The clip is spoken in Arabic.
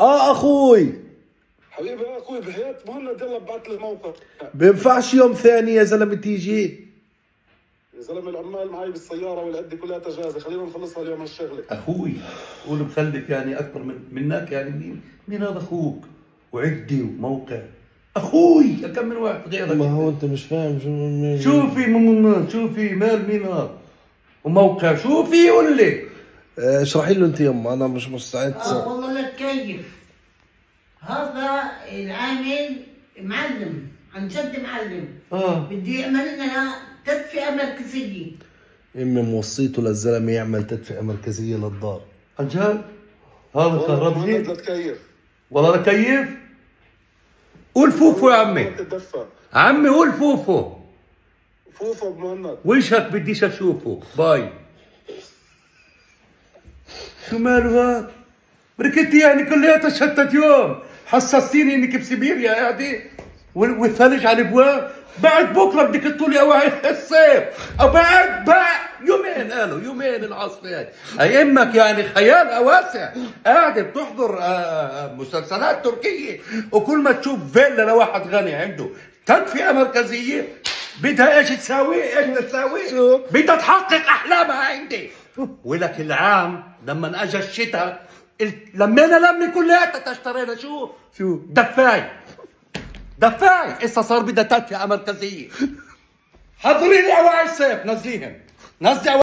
اخوي حبيبي يا اخوي بهيت مهند يلا ابعت لي الموقع. بينفعش يوم ثاني يا زلمه تيجي؟ يا زلمه العمال معي بالسياره والعده كلها تجهيزه، خلينا نخلصها اليوم هالشغله. اخوي قول مخلف يعني اكبر منك يعني مين هذا اخوك؟ وعدي وموقع اخوي كم من واحد غيرك؟ ما هو انت مش فاهم شو في شو في مال مين هذا؟ وموقع شو في قول لي؟ اشرحي له انت يما، انا مش مستعد. والله لا تكيف. هذا العامل معلم، عن جد معلم. بده يعمل لنا تدفئة مركزية. امي موصيته للزلمه يعمل تدفئه مركزيه للدار. عن جد؟ هذا كهربجي؟ مهند لا تكيف. والله لا كيف؟ قول فوفو يا عمي. تتدفى. عمي قول فوفو. فوفو ابو مهند. وشك بديش اشوفه. باي. شو ماله هذا؟ بركتي يعني كلياتها شتت يوم، حسستيني انك بسيبيريا قاعده والثلج على الابواب. بعد بكره بدك تطولي اواعي الصيف، او بعد يومين قالوا يومين العاصفه هاي امك يعني خيالها واسع، قاعده بتحضر مسلسلات تركيه وكل ما تشوف فيلا لواحد غني عنده تدفئه مركزيه بدها ايش تساوي؟ ايش تساوي؟ بدها تحقق احلامها عندي. ولك العام لما اجى الشتاء لمينا لمي كلياتها اشترينا شو؟ دفاي هسه صار بدها تدفئه مركزيه. حضري لي اواعي الصيف نزليهم، نزلي